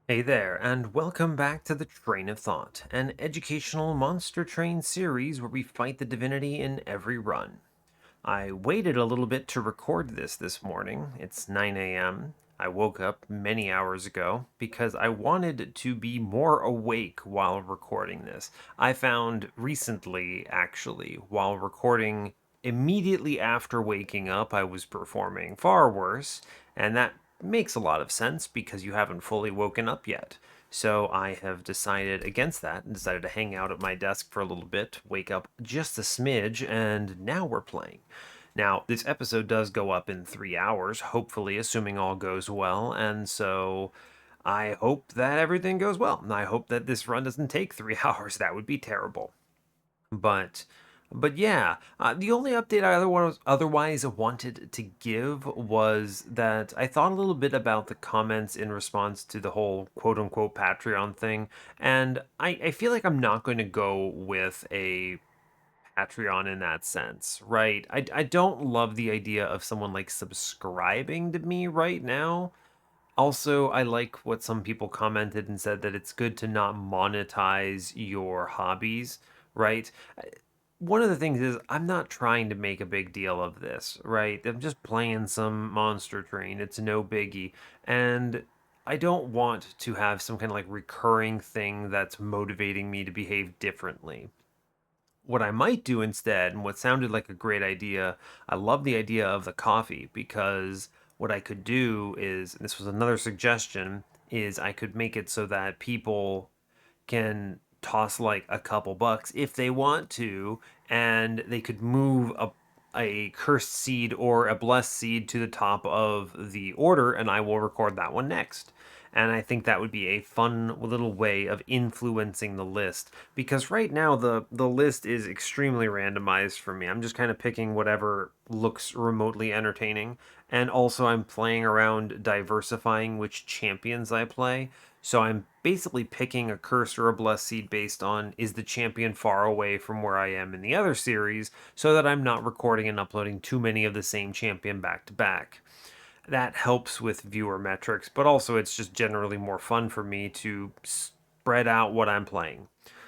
Hey there, and welcome back to the Train of Thought, an educational monster train series where we fight the divinity in every run. I waited a little bit to record this morning. It's 9 a.m. I woke up many hours ago because I wanted to be more awake while recording this. I found recently, actually, while recording immediately after waking up, I was performing far worse, and that makes a lot of sense because you haven't fully woken up yet. So I have decided against that and decided to hang out at my desk for a little bit, wake up just a smidge, and now we're playing. Now, this episode does go up in 3 hours, hopefully, assuming all goes well, and so I hope that everything goes well. And I hope that this run doesn't take 3 hours. That would be terrible. But yeah, the only update I otherwise wanted to give was that I thought a little bit about the comments in response to the whole quote unquote Patreon thing, and I feel like I'm not going to go with a Patreon in that sense, right? I don't love the idea of someone like subscribing to me right now. Also, I like what some people commented and said that it's good to not monetize your hobbies, right? One of the things is I'm not trying to make a big deal of this, right? I'm just playing some Monster Train. It's no biggie. And I don't want to have some kind of like recurring thing that's motivating me to behave differently. What I might do instead, and what sounded like a great idea, I love the idea of the coffee because what I could do is, and this was another suggestion, is I could make it so that people can toss like a couple bucks if they want to, and they could move a cursed seed or a blessed seed to the top of the order, and I will record that one next. And I think that would be a fun little way of influencing the list because right now the list is extremely randomized for me. I'm just kind of picking whatever looks remotely entertaining, and also I'm playing around diversifying which champions I play. So I'm basically picking a curse or a blessed seed based on is the champion far away from where I am in the other series, so that I'm not recording and uploading too many of the same champion back to back. That helps with viewer metrics, but also it's just generally more fun for me to spread out what I'm playing.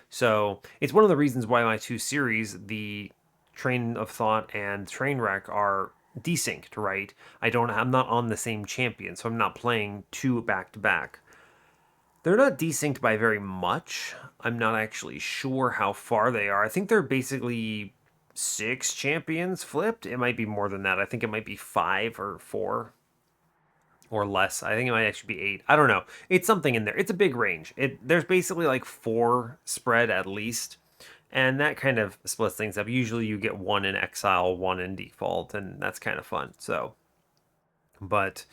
So it's one of the reasons why my two series, the Train of Thought and Trainwreck, are desynced, right? I'm not on the same champion, so I'm not playing two back to back. They're not desynced by very much. I'm not actually sure how far they are. I think they're basically six champions flipped. It might be more than that. I think it might be five or four or less. I think it might actually be eight. I don't know. It's something in there. It's a big range. There's basically like four spread at least, and that kind of splits things up. Usually you get one in Exile, one in default, and that's kind of fun. So, but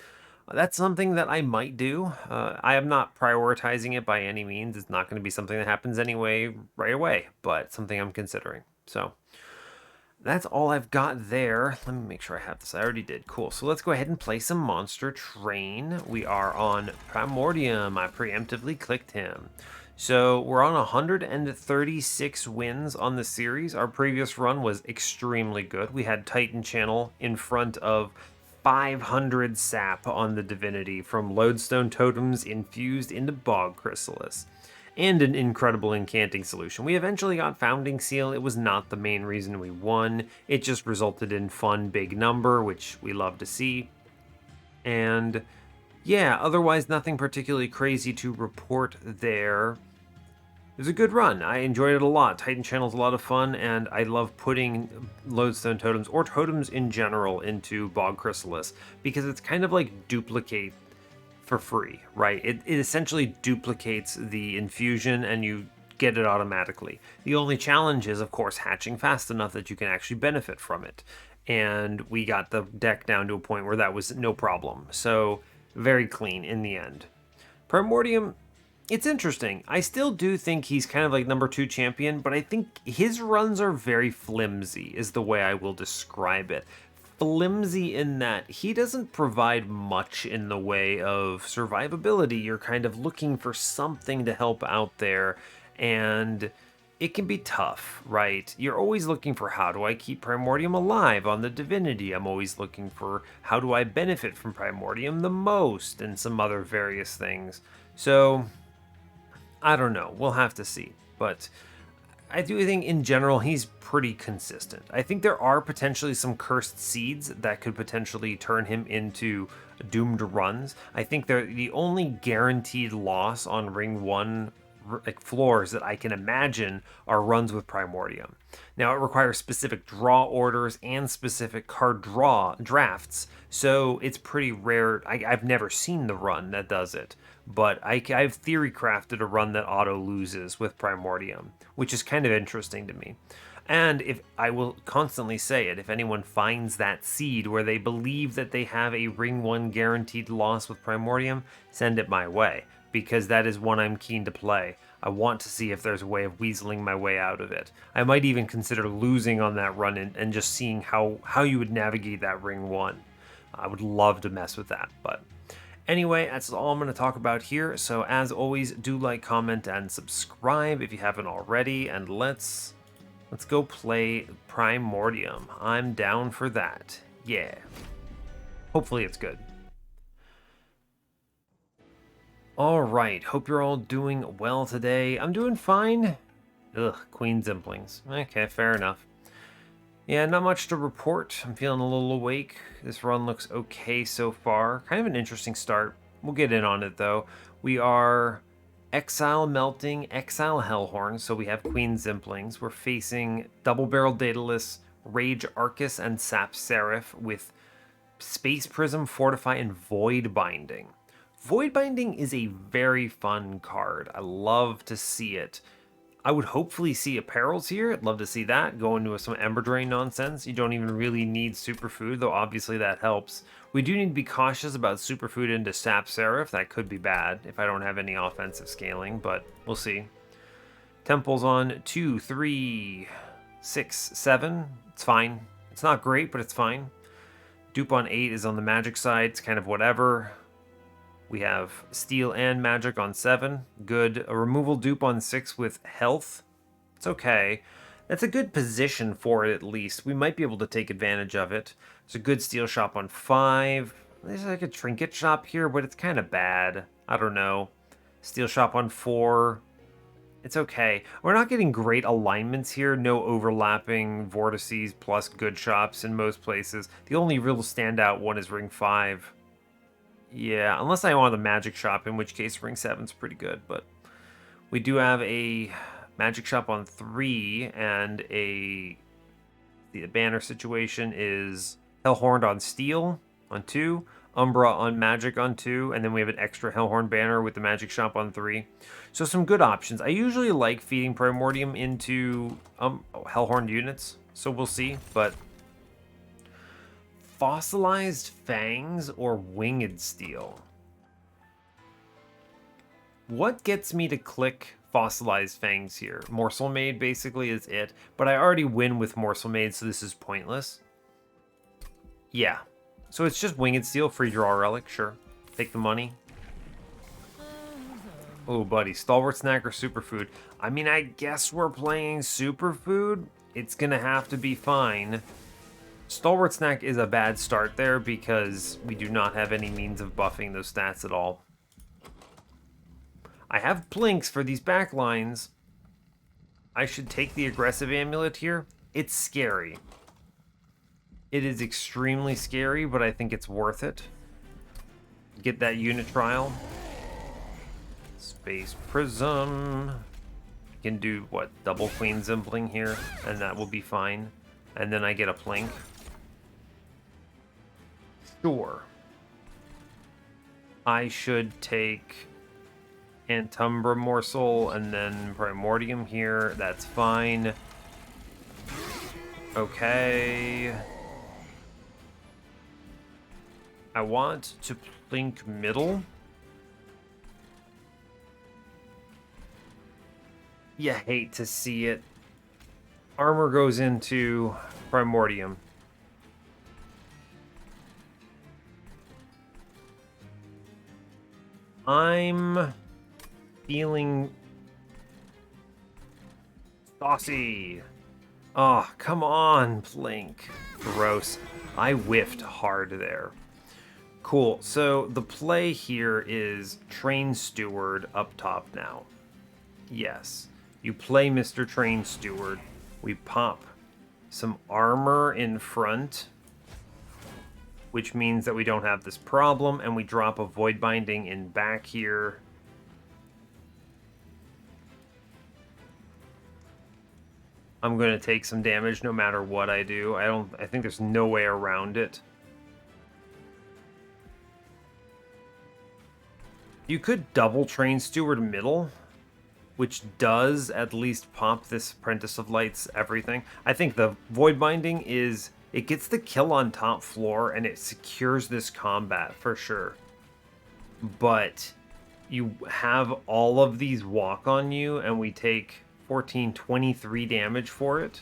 that's something that I might do. I am not prioritizing it by any means. It's not going to be something that happens anyway right away, but something I'm considering. So that's all I've got there. Let me make sure I have this. I already did. Cool. So let's go ahead and play some Monster Train. We are on Primordium. I preemptively clicked him. So we're on 136 wins on the series. Our previous run was extremely good. We had Titan Channel in front of 500 sap on the Divinity from Lodestone Totems infused into Bog Chrysalis, and an incredible incanting solution. We eventually got Founding Seal. It was not the main reason we won. It just resulted in fun big number, which we love to see. And yeah, otherwise nothing particularly crazy to report there. It was a good run. I enjoyed it a lot. Titan Channel's a lot of fun, and I love putting Lodestone Totems, or totems in general, into Bog Chrysalis, because it's kind of like duplicate for free, right? It essentially duplicates the infusion, and you get it automatically. The only challenge is, of course, hatching fast enough that you can actually benefit from it. And we got the deck down to a point where that was no problem. So, very clean in the end. Primordium, it's interesting. I still do think he's kind of like number two champion, but I think his runs are very flimsy, is the way I will describe it. Flimsy in that he doesn't provide much in the way of survivability. You're kind of looking for something to help out there, and It can be tough, right? You're always looking for how do I keep Primordium alive on the Divinity. I'm always looking for how do I benefit from Primordium the most and some other various things. So, I don't know. We'll have to see. But I do think in general he's pretty consistent. I think there are potentially some cursed seeds that could potentially turn him into doomed runs. I think they're the only guaranteed loss on Ring 1 like floors that I can imagine are runs with Primordium. Now it requires specific draw orders and specific card draw drafts, so it's pretty rare. I've never seen the run that does it, but I've theory crafted a run that auto loses with Primordium, which is kind of interesting to me. And if I will constantly say it, if anyone finds that seed where they believe that they have a Ring 1 guaranteed loss with Primordium, send it my way, because that is one I'm keen to play. I want to see if there's a way of weaseling my way out of it. I might even consider losing on that run and just seeing how you would navigate that Ring 1. I would love to mess with that, but anyway, that's all I'm going to talk about here. So as always, do like, comment, and subscribe if you haven't already, and let's go play Primordium. I'm down for that. Yeah. Hopefully it's good. All right, hope you're all doing well today. I'm doing fine. Ugh, Queen Zimplings. Okay, fair enough. Yeah, not much to report. I'm feeling a little awake. This run looks okay so far. Kind of an interesting start. We'll get in on it though. We are Exile Melting, Exile Hellhorned, so we have Queen Zimplings. We're facing Double Barrel Daedalus, Rage Arcus, and Sap Seraph with Space Prism, Fortify, and Void Binding. Void Binding is a very fun card. I love to see it. I would hopefully see Apparels here. I'd love to see that. Go into some Ember Drain nonsense. You don't even really need Superfood, though obviously that helps. We do need to be cautious about Superfood into Sap Seraph. That could be bad if I don't have any offensive scaling, but we'll see. Temples on 2, 3, 6, 7. It's fine. It's not great, but it's fine. Dupe on 8 is on the magic side. It's kind of whatever. We have Steel and Magic on 7. Good. A removal dupe on 6 with Health. It's okay. That's a good position for it, at least. We might be able to take advantage of it. There's a good Steel Shop on 5. There's like a Trinket Shop here, but it's kind of bad. I don't know. Steel Shop on 4. It's okay. We're not getting great alignments here. No overlapping vortices plus good shops in most places. The only real standout one is Ring 5. Yeah, unless I want the magic shop, in which case Ring 7's pretty good, but we do have a magic shop on 3, and the banner situation is Hellhorned on Steel on 2, Umbra on Magic on 2, and then we have an extra Hellhorned banner with the magic shop on 3. So some good options. I usually like feeding Primordium into Hellhorned units, so we'll see, but Fossilized Fangs or Winged Steel? What gets me to click Fossilized Fangs here? Morsel Maid basically is it, but I already win with Morsel Maid, so this is pointless. Yeah, so it's just Winged Steel, free draw relic, sure. Take the money. Oh, buddy, Stalwart Snack or Superfood? I mean, I guess we're playing Superfood. It's gonna have to be fine. Stalwart Snack is a bad start there because we do not have any means of buffing those stats at all. I have Plinks for these backlines. I should take the aggressive amulet here. It's scary. It is extremely scary, but I think it's worth it. Get that unit trial. Space Prism. You can do, what, double Queen Zimpling here, and that will be fine. And then I get a Plink. Sure. I should take Antumbra Morsel and then Primordium here. That's fine. Okay. I want to Plink middle. You hate to see it. Armor goes into Primordium. I'm feeling Saucy. Oh, come on, Plink. Gross. I whiffed hard there. Cool. So the play here is Train Steward up top now. Yes. You play Mr. Train Steward. We pop some armor in front, which means that we don't have this problem, and we drop a Void Binding in back here. I'm going to take some damage no matter what I do. I think there's no way around it. You could double Train Steward middle, which does at least pop this Apprentice of Light's everything. I think the Void Binding is... It gets the kill on top floor, and it secures this combat for sure. But you have all of these walk on you, and we take 14, 23 damage for it.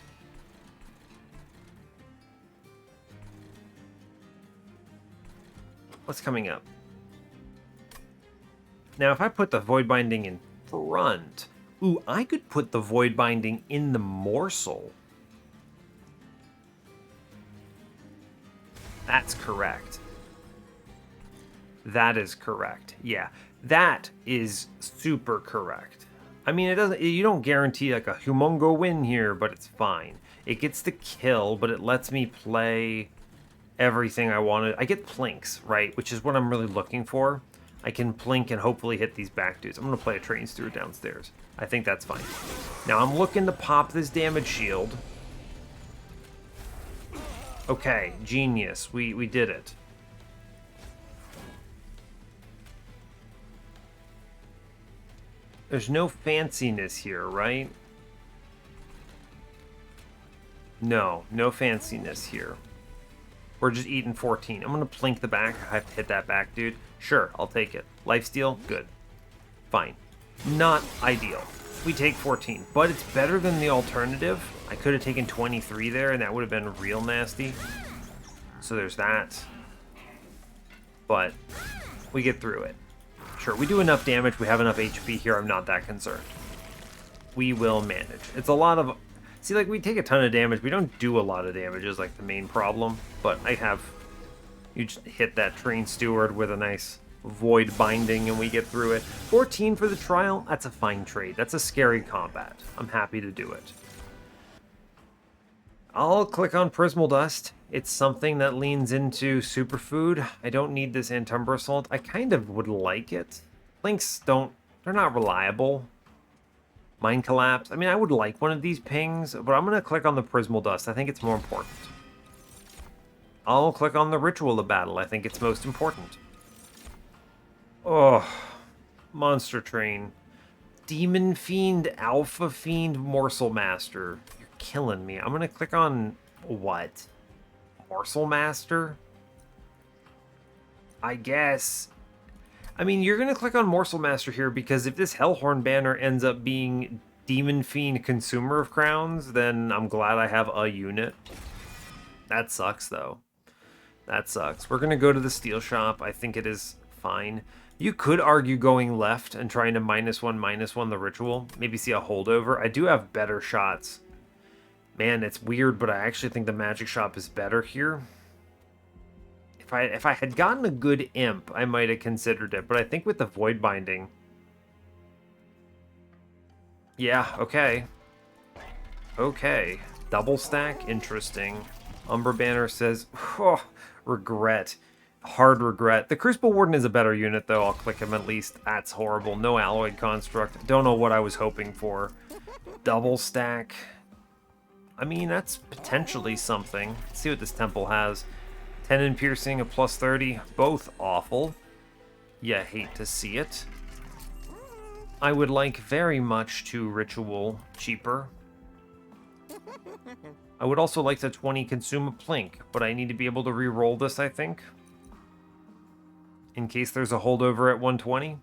What's coming up? Now, if I put the Void Binding in front... Ooh, I could put the Void Binding in the morsel. That's correct. That is correct. Yeah, that is super correct. I mean, it doesn't. You don't guarantee like a humongo win here, but it's fine. It gets the kill, but it lets me play everything I wanted. I get plinks, right? Which is what I'm really looking for. I can plink and hopefully hit these back dudes. I'm going to play a Train Steward downstairs. I think that's fine. Now I'm looking to pop this damage shield. Okay, genius. We did it. There's no fanciness here, right? No fanciness here. We're just eating 14. I'm going to plink the back. I have to hit that back, dude. Sure, I'll take it. Lifesteal? Good. Fine. Not ideal. We take 14, but it's better than the alternative. I could have taken 23 there, and that would have been real nasty. So there's that. But we get through it. Sure, we do enough damage. We have enough HP here. I'm not that concerned. We will manage. It's a lot of... See, like, we take a ton of damage. We don't do a lot of damage is, like, the main problem. But I have... You just hit that Train Steward with a nice Void Binding, and we get through it. 14 for the trial. That's a fine trade. That's a scary combat. I'm happy to do it. I'll click on Prismal Dust. It's something that leans into Superfood. I don't need this Antumbra Assault. I kind of would like it. Links don't... They're not reliable. Mind Collapse. I mean, I would like one of these pings, but I'm going to click on the Prismal Dust. I think it's more important. I'll click on the Ritual of Battle. I think it's most important. Oh, Monster Train. Demon Fiend, Alpha Fiend, Morsel Master. You're killing me. I'm going to click on... What? Morsel Master? I guess... I mean, you're going to click on Morsel Master here because if this Hellhorned banner ends up being Demon Fiend Consumer of Crowns, then I'm glad I have a unit. That sucks, though. That sucks. We're going to go to the Steel Shop. I think it is fine. You could argue going left and trying to -1/-1 the Ritual. Maybe see a holdover. I do have better shots. Man, it's weird, but I actually think the Magic Shop is better here. If I had gotten a good imp, I might have considered it, but I think with the Void Binding... Yeah, okay. Okay. Double stack? Interesting. Umbra Banner says, oh, regret. Hard regret. The Crucible Warden is a better unit, though. I'll click him at least. That's horrible. No Alloyed Construct. Don't know what I was hoping for. Double stack. I mean, that's potentially something. Let's see what this temple has. 10 in piercing, a +30, both awful. Yeah, hate to see it. I would like very much to Ritual cheaper. I would also like to 20 consume a plink, but I need to be able to re-roll this, I think. In case there's a holdover at 120.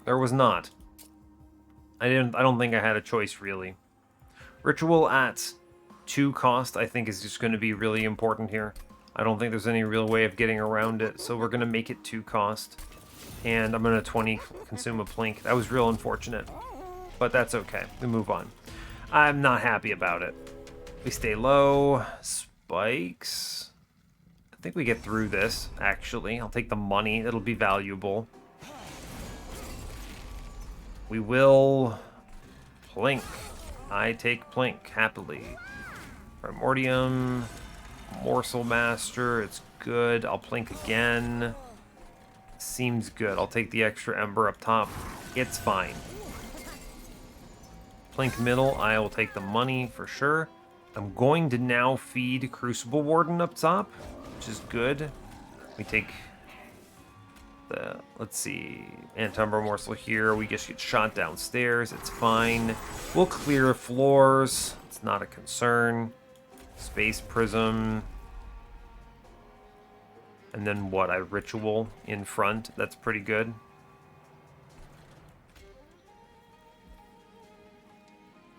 There was not. I don't think I had a choice, really. Ritual at 2 cost, I think, is just going to be really important here. I don't think there's any real way of getting around it, so we're going to make it 2 cost. And I'm going to 20 consume a plink. That was real unfortunate. but that's okay. We move on. I'm not happy about it. We stay low. Spikes. I think we get through this, actually. I'll take the money. It'll be valuable. We will plink. I take plink, happily. Primordium. Morsel Master. It's good. I'll plink again. Seems good. I'll take the extra ember up top. It's fine. Plink middle. I will take the money for sure. I'm going to now feed Crucible Warden up top, which is good. We take the, let's see, Antumbra Morsel here. We just get shot downstairs. It's fine. We'll clear floors. It's not a concern. Space Prism. And then what? I Ritual in front. That's pretty good.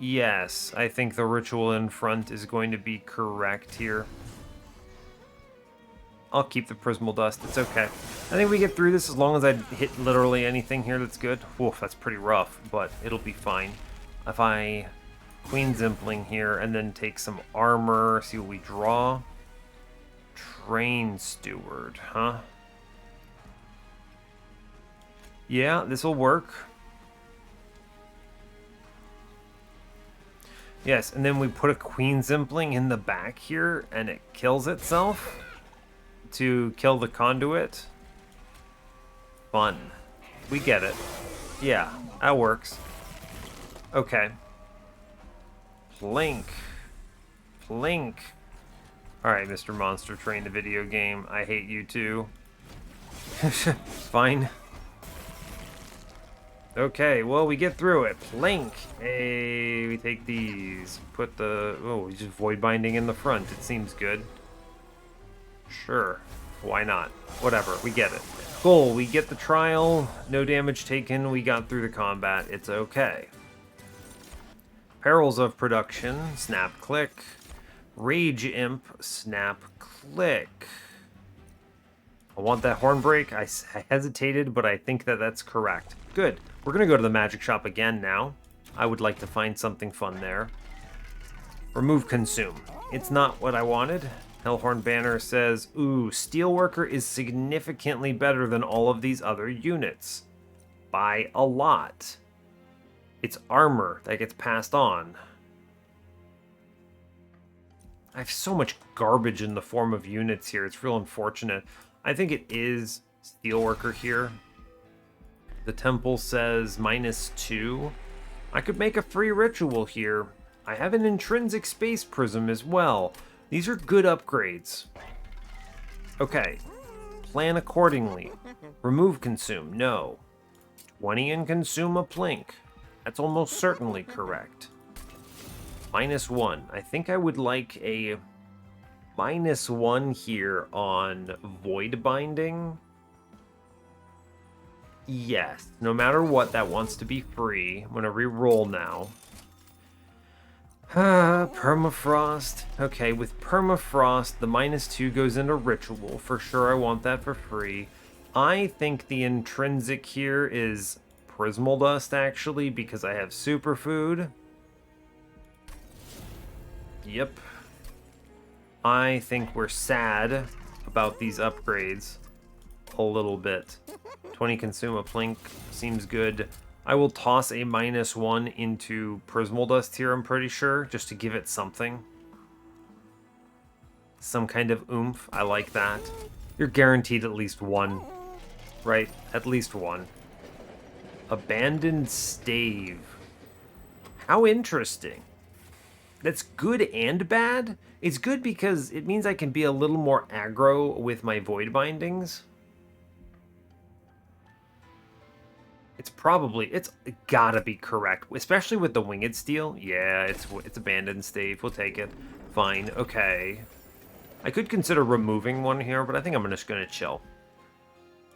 Yes, I think the Ritual in front is going to be correct here. I'll keep the Prismal Dust. It's okay. I think we get through this as long as I hit literally anything here that's good. Woof, that's pretty rough, but it'll be fine. If I Queen Zimpling here and then take some armor, see what we draw. Train Steward, huh? Yeah, this will work. Yes, and then we put a Queen Zimpling in the back here, and it kills itself to kill the conduit. Fun. We get it. Yeah, that works. Okay. Plink. Plink. Alright, Mr. Monster Train, the video game. I hate you too. Fine. Okay, well, we get through it. Plink. Hey, we take these. Put the... Oh, we just Void Binding in the front. It seems good. Sure. Why not? Whatever, we get it. Cool, we get the trial. No damage taken. We got through the combat. It's okay. Perils of Production. Snap Click. Rage Imp. Snap Click. I want that Hornbreak. I hesitated, but I think that that's correct. Good. We're going to go to the magic shop again now. I would like to find something fun there. Remove Consume. It's not what I wanted. Hellhorned Banner says, ooh, Steelworker is significantly better than all of these other units. By a lot. It's armor that gets passed on. I have so much garbage in the form of units here. It's real unfortunate. I think it is Steelworker here. The temple says -2. I could make a free ritual here. I have an intrinsic space prism as well. These are good upgrades. Okay. Plan accordingly. Remove Consume. No. 20 and consume a plink. That's almost certainly correct. -1. I think I would like a -1 here on Void Binding. Yes, no matter what, that wants to be free. I'm going to re-roll now. Permafrost. Okay, with Permafrost, the -2 goes into Ritual. For sure, I want that for free. I think the intrinsic here is Prismal Dust, actually, because I have Superfood. Yep. I think we're sad about these upgrades a little bit. 20 consume a plink seems good. I will toss a -1 into Prismal Dust here, I'm pretty sure, just to give it something. Some kind of oomph. I like that. You're guaranteed at least one, right? At least one. Abandoned Stave. How interesting. That's good and bad. It's good because it means I can be a little more aggro with my Void Bindings. It's gotta be correct, especially with the Winged Steel. Yeah, it's Abandoned Stave. We'll take it. Fine. Okay. I could consider removing one here, but I think I'm just gonna chill.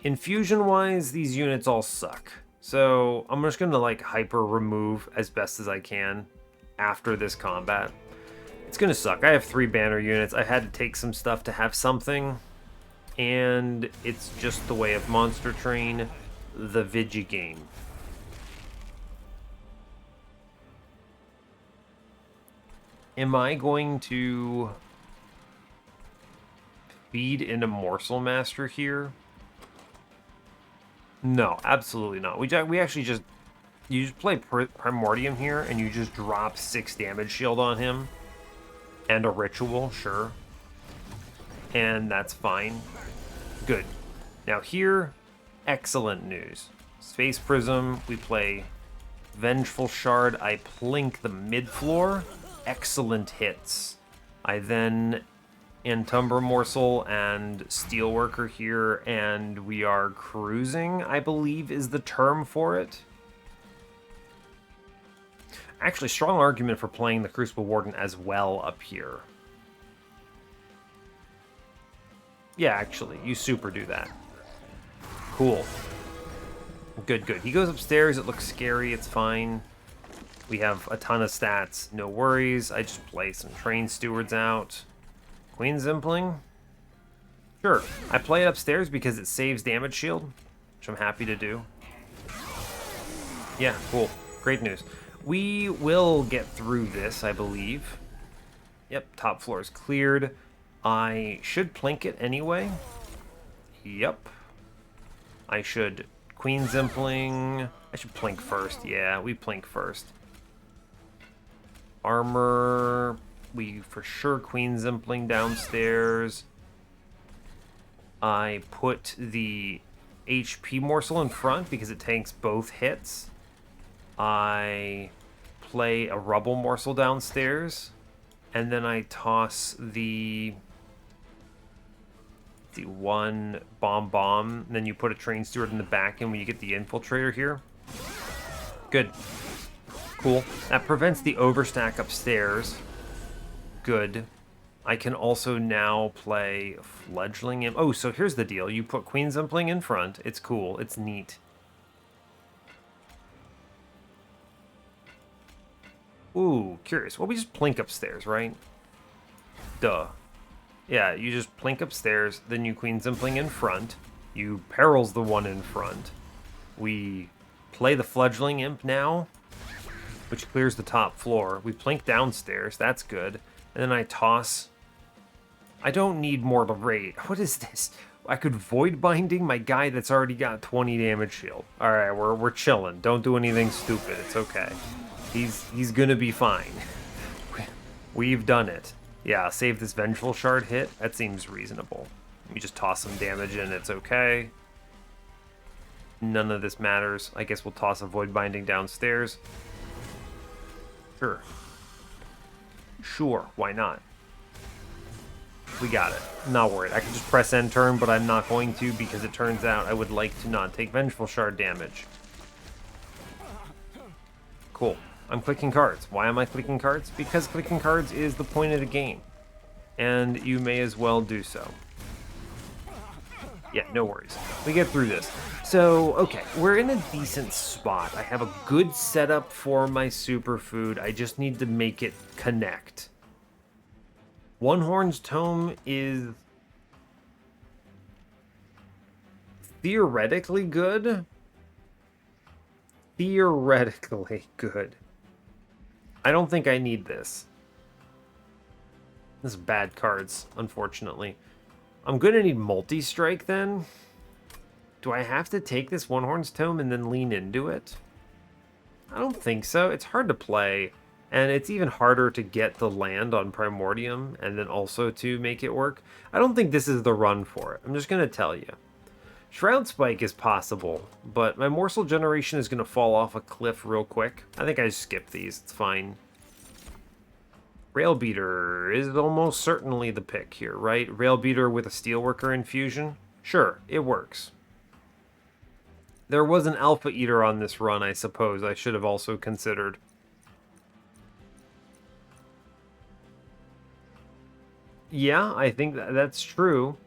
Infusion-wise, these units all suck. So I'm just gonna like hyper remove as best as I can after this combat. It's gonna suck. I have 3 banner units. I had to take some stuff to have something, and it's just the way of Monster Train, the Vigi game. Am I going to feed in a Morsel Master here? No, absolutely not. We actually just... You just play Primordium here, and you just drop 6 damage shield on him. And a Ritual, sure. And that's fine. Good. Now here, excellent news. Space Prism, we play Vengeful Shard, I plink the mid-floor. Excellent hits. I then Entumber Morsel and Steelworker here, and we are cruising, I believe is the term for it. Actually, strong argument for playing the Crucible Warden as well up here. Yeah, actually, you super do that. Cool. Good, good. He goes upstairs, it looks scary, it's fine. We have a ton of stats, no worries. I just play some Train Stewards out. Queen Zimpling? Sure. I play it upstairs because it saves damage shield, which I'm happy to do. Yeah, cool. Great news. We will get through this, I believe. Yep, top floor is cleared. I should plink it anyway. Yep. I should Queen Zimpling. I should plink first. Yeah, we plink first. Armor. We for sure Queen Zimpling downstairs. I put the HP morsel in front because it tanks both hits. I play a rubble morsel downstairs. And then I toss the one bomb, and then you put a Train Steward in the back, and when you get the Infiltrator here. Good. Cool. That prevents the overstack upstairs. Good. I can also now play Fledgling. Oh, so here's the deal. You put Queen Zimpling in front. It's cool. It's neat. Ooh, curious. Well, we just plink upstairs, right? Duh. Yeah, you just plink upstairs, then you Queen Zimpling in front. You perils the one in front. We play the Fledgling Imp now, which clears the top floor. We plink downstairs, that's good. And then I toss... I don't need Mortal Rage. What is this? I could Void Binding my guy that's already got 20 damage shield. Alright, we're chilling. Don't do anything stupid. It's okay. He's gonna be fine. We've done it. Yeah, save this Vengeful Shard hit. That seems reasonable. We just toss some damage in, it's okay. None of this matters. I guess we'll toss a Void Binding downstairs. Sure. Sure, why not? We got it. Not worried. I can just press end turn, but I'm not going to because it turns out I would like to not take Vengeful Shard damage. Cool. I'm clicking cards. Why am I clicking cards? Because clicking cards is the point of the game. And you may as well do so. Yeah, no worries. We get through this. So, okay, we're in a decent spot. I have a good setup for my superfood. I just need to make it connect. One Horn's Tome is theoretically good. Theoretically good. I don't think I need this. This is bad cards, unfortunately. I'm gonna need Multistrike then. Do I have to take this One Horn's Tome and then lean into it? I don't think so. It's hard to play, and it's even harder to get the land on Primordium and then also to make it work. I don't think this is the run for it. I'm just gonna tell you. Shroud Spike is possible, but my Morsel Generation is going to fall off a cliff real quick. I think I skip these. It's fine. Rail Beater is almost certainly the pick here, right? Rail Beater with a Steelworker infusion? Sure, it works. There was an Alpha Eater on this run, I suppose. I should have also considered. Yeah, I think that's true.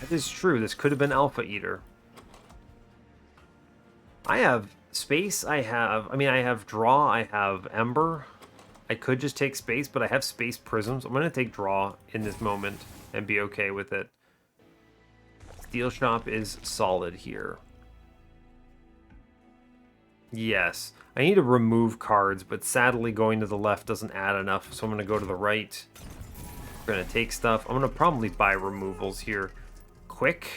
That is true. This could have been Alpha Eater. I have space. I have draw. I have Ember. I could just take space, but I have space prisms. I'm going to take draw in this moment and be okay with it. Steel Shop is solid here. Yes. I need to remove cards, but sadly going to the left doesn't add enough, so I'm going to go to the right. We're going to take stuff. I'm going to probably buy removals here. Quick.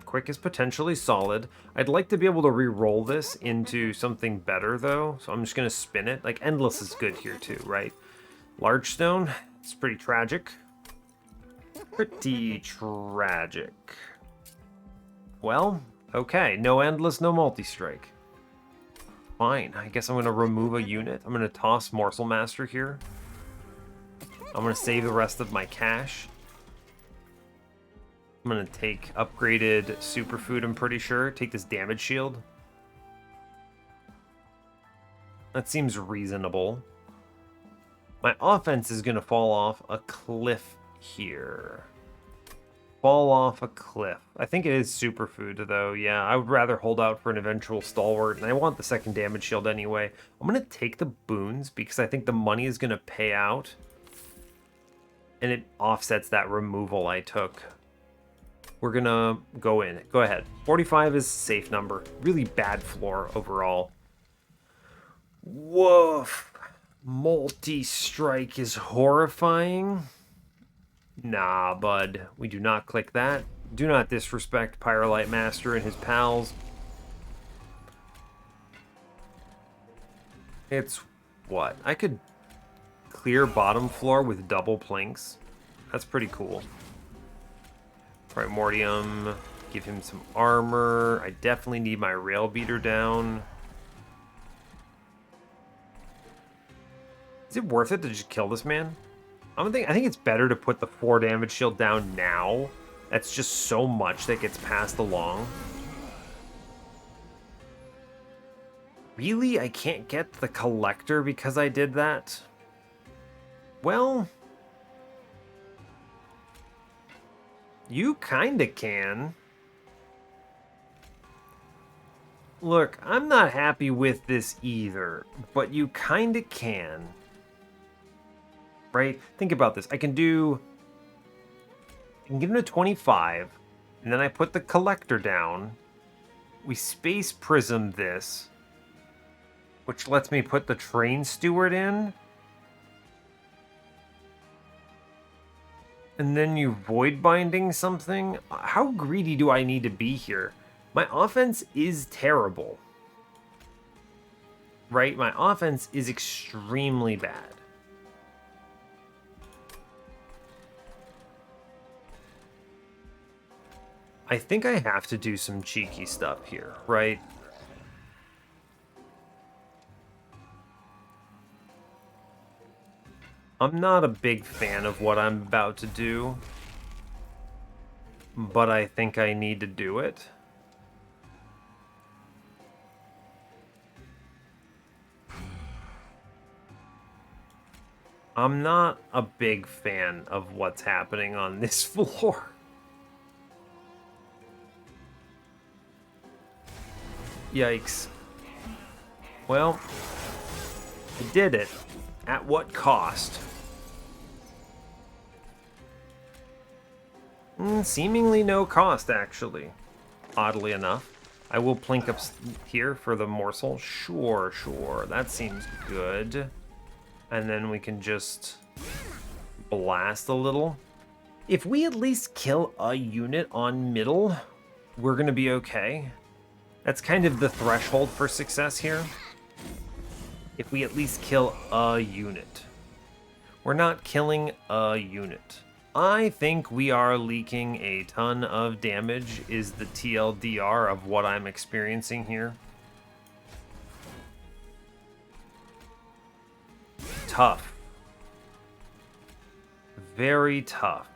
Quick is potentially solid. I'd like to be able to re-roll this into something better, though, so I'm just going to spin it. Like, Endless is good here, too, right? Large Stone, it's pretty tragic. Pretty tragic. Well, okay. No Endless, no Multistrike. Fine. I guess I'm going to remove a unit. I'm going to toss Morsel Master here. I'm going to save the rest of my cash. I'm going to take upgraded superfood, I'm pretty sure. Take this damage shield. That seems reasonable. My offense is going to fall off a cliff here. Fall off a cliff. I think it is superfood, though. Yeah, I would rather hold out for an eventual stalwart, and I want the second damage shield anyway. I'm going to take the boons because I think the money is going to pay out, and it offsets that removal I took. We're going to go in. Go ahead. 45 is a safe number. Really bad floor overall. Woof. Multi-strike is horrifying. Nah, bud. We do not click that. Do not disrespect Pyrolite Master and his pals. It's what? I could clear bottom floor with double planks. That's pretty cool. Primordium. Give him some armor. I definitely need my rail beater down. Is it worth it to just kill this man? I think it's better to put the 4 damage shield down now. That's just so much that gets passed along. Really? I can't get the collector because I did that? Well, you kinda can. Look, I'm not happy with this either, but you kinda can. Right? Think about this. I can give him a 25, and then I put the collector down. We space prism this, which lets me put the train steward in. And then you void binding something? How greedy do I need to be here? My offense is terrible. Right? My offense is extremely bad. I think I have to do some cheeky stuff here, right? I'm not a big fan of what I'm about to do, but I think I need to do it. I'm not a big fan of what's happening on this floor. Yikes. Well, I did it. At what cost? Seemingly no cost, actually. Oddly enough. I will plink up here for the morsel. Sure, sure. That seems good. And then we can just blast a little. If we at least kill a unit on middle, we're going to be okay. That's kind of the threshold for success here. If we at least kill a unit. We're not killing a unit. I think we are leaking a ton of damage is the TLDR of what I'm experiencing here. Tough. Very tough.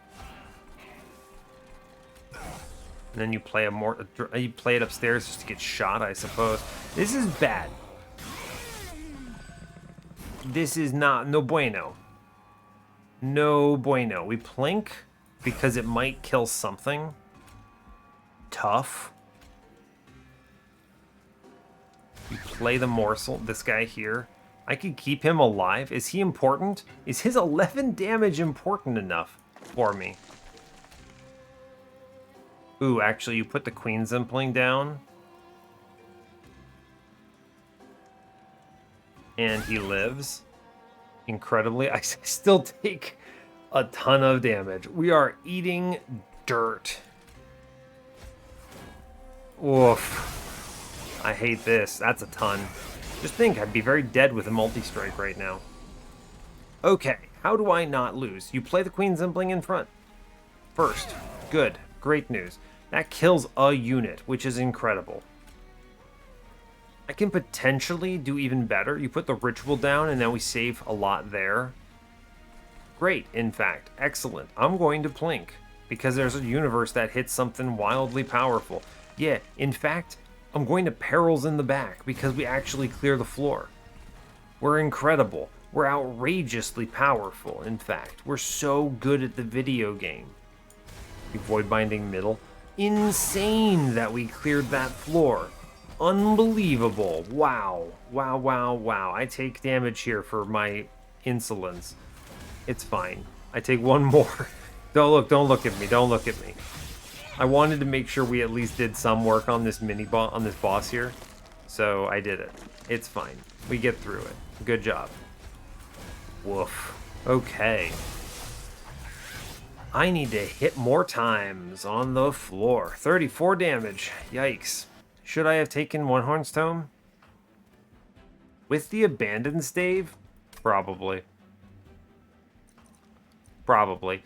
And then you play you play it upstairs just to get shot, I suppose. This is bad. This is no bueno. No bueno. We plink because it might kill something. Tough. We play the morsel, this guy here. I could keep him alive. Is he important? Is his 11 damage important enough for me? Ooh, actually, you put the Queen Zimpling down. And he lives. Incredibly, I still take a ton of damage. We are eating dirt. Oof. I hate this. That's a ton. Just think, I'd be very dead with a multi-strike right now. Okay, how do I not lose? You play the Queen Zimpling in front. First. Good. Great news. That kills a unit, which is incredible. I can potentially do even better. You put the ritual down, and now we save a lot there. Great, in fact. Excellent. I'm going to Plink, because there's a universe that hits something wildly powerful. Yeah, in fact, I'm going to Perils in the back, because we actually clear the floor. We're incredible. We're outrageously powerful, in fact. We're so good at the video game. Void Binding middle. Insane that we cleared that floor. Unbelievable. Wow. Wow, wow, wow. I take damage here for my insolence. It's fine. I take one more. Don't look at me. Don't look at me. I wanted to make sure we at least did some work on this on this boss here. So I did it. It's fine. We get through it. Good job. Woof. Okay. I need to hit more times on the floor. 34 damage. Yikes. Should I have taken One Horn's Tome? With the Abandoned Stave? Probably. Probably.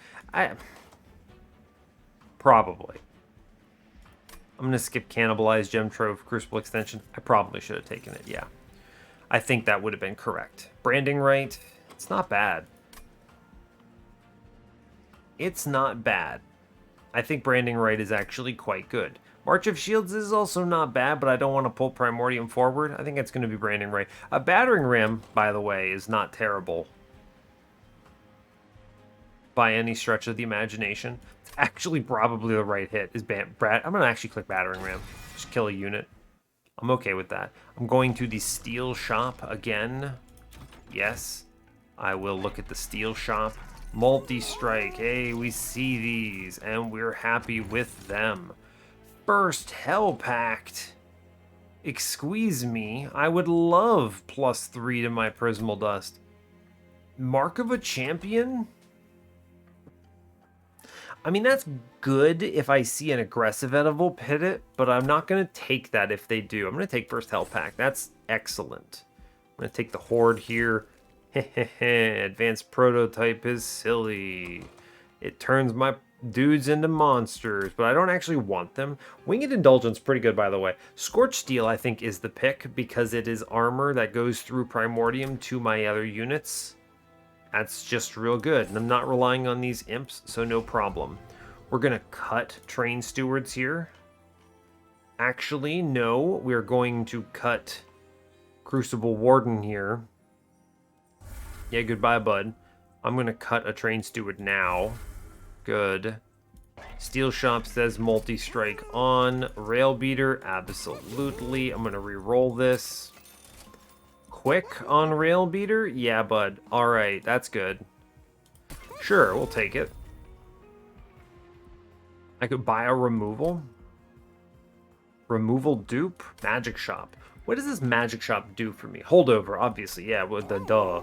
Probably. I'm going to skip Cannibalize, Gem Trove, Crucible Extension. I probably should have taken it, yeah. I think that would have been correct. Branding Right, it's not bad. It's not bad. I think Branding Right is actually quite good. March of Shields is also not bad, but I don't want to pull Primordium forward. I think it's going to be Branding Right. A Battering Ram, by the way, is not terrible. By any stretch of the imagination. It's actually probably the right hit. I'm going to actually click Battering Ram. Just kill a unit. I'm okay with that. I'm going to the Steel Shop again. Yes. I will look at the Steel Shop. Multistrike. Hey, we see these, and we're happy with them. First Hell Pact. Excuse me. I would love +3 to my Prismal Dust. Mark of a Champion? I mean, that's good if I see an aggressive edible hit it, but I'm not going to take that if they do. I'm going to take First Hell Pact. That's excellent. I'm going to take the Horde here. Advanced Prototype is silly. It turns my dudes into monsters, but I don't actually want them. Winged Indulgence, pretty good, by the way. Scorched Steel, I think, is the pick because it is armor that goes through Primordium to my other units. That's just real good, and I'm not relying on these imps, so no problem. We're going to cut Train Stewards here. Actually, no, we're going to cut Crucible Warden here. Yeah, goodbye, bud. I'm going to cut a Train Steward now. Good. Steel Shop says Multistrike on. Rail Beater, absolutely. I'm going to re-roll this. Quick on Rail Beater? Yeah, bud. Alright, that's good. Sure, we'll take it. I could buy a removal. Removal dupe? Magic Shop. What does this Magic Shop do for me? Holdover, obviously. Yeah, well, duh.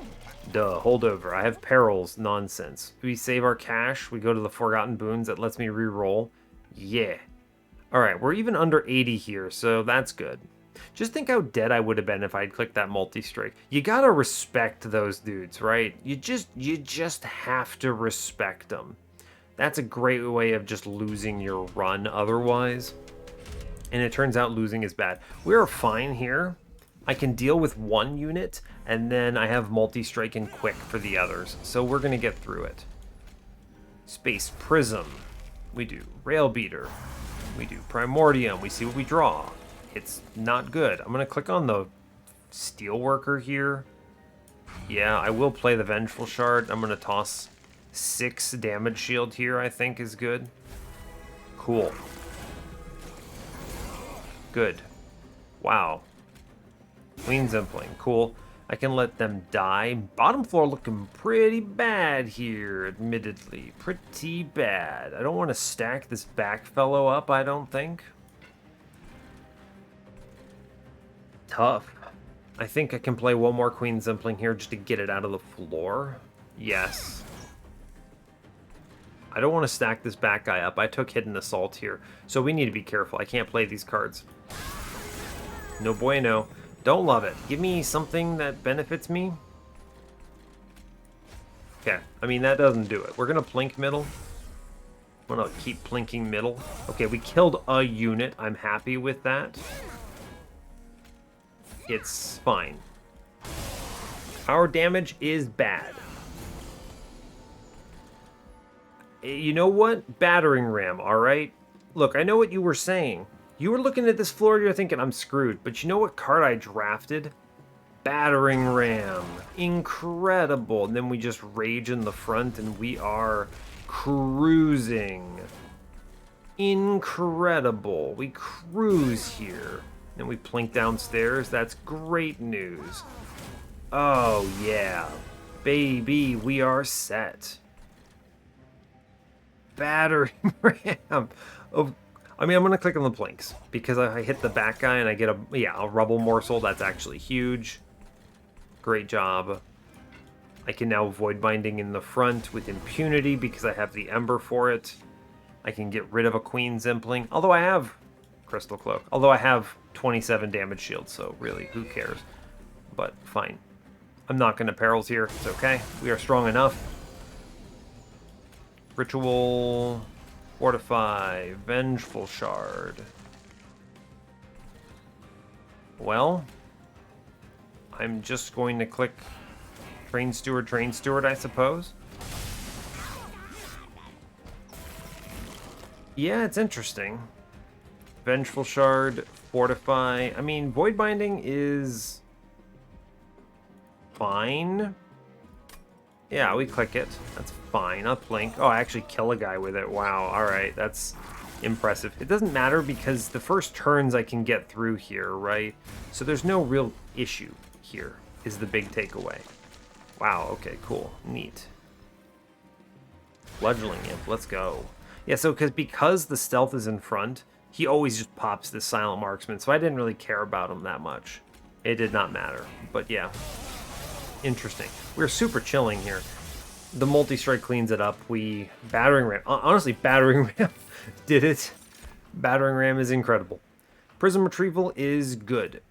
Holdover. I have Perils. Nonsense. We save our cash. We go to the Forgotten Boons. That lets me re-roll. Yeah. Alright, we're even under 80 here, so that's good. Just think how dead I would have been if I'd clicked that multi-strike. You gotta respect those dudes, right? You just have to respect them. That's a great way of just losing your run otherwise. And it turns out losing is bad. We're fine here. I can deal with one unit, and then I have multi-strike and quick for the others. So we're gonna get through it. Space Prism. We do Rail Beater. We do Primordium. We see what we draw. It's not good. I'm going to click on the Steelworker here. Yeah, I will play the Vengeful Shard. I'm going to toss 6 damage shield here, I think is good. Cool. Good. Wow. Queen Zimpling. Cool. I can let them die. Bottom floor looking pretty bad here, admittedly. Pretty bad. I don't want to stack this back fellow up, I don't think. Tough. I think I can play one more Queen Zimpling here just to get it out of the floor. Yes. I don't want to stack this back guy up. I took Hidden Assault here, so we need to be careful. I can't play these cards. No bueno. Don't love it. Give me something that benefits me. Okay, I mean, that doesn't do it. We're going to plink middle. I'm going to keep plinking middle. Okay, we killed a unit. I'm happy with that. It's fine. Our damage is bad. You know what? Battering Ram, alright? Look, I know what you were saying. You were looking at this floor, you're thinking, I'm screwed. But you know what card I drafted? Battering Ram. Incredible. And then we just rage in the front, and we are cruising. Incredible. We cruise here. Then we plink downstairs. That's great news. Oh, yeah. Baby, we are set. Battering Ram. Oh, I mean, I'm going to click on the plinks because I hit the back guy and I get a rubble morsel. That's actually huge. Great job. I can now avoid binding in the front with impunity because I have the Ember for it. I can get rid of a Queen Zimpling, although I have Crystal Cloak. Although I have 27 damage shield, so really, who cares? But fine. I'm not going to perils here. It's okay. We are strong enough. Ritual, Fortify, Vengeful Shard. Well, I'm just going to click Train Steward, I suppose. Yeah, it's interesting. Vengeful Shard, Fortify. I mean, Void Binding is fine. Yeah, we click it. That's fine. I'll blink. Oh, I actually kill a guy with it. Wow. All right. That's impressive. It doesn't matter because the first turns I can get through here, right? So there's no real issue here is the big takeaway. Wow. Okay, cool. Neat. Fledgling Imp. Let's go. Yeah, so because the stealth is in front, he always just pops this Silent Marksman, so I didn't really care about him that much. It did not matter. But yeah. Interesting. We're super chilling here. The Multistrike cleans it up. We Battering Ram. Honestly, Battering Ram did it. Battering Ram is incredible. Prism Retrieval is good.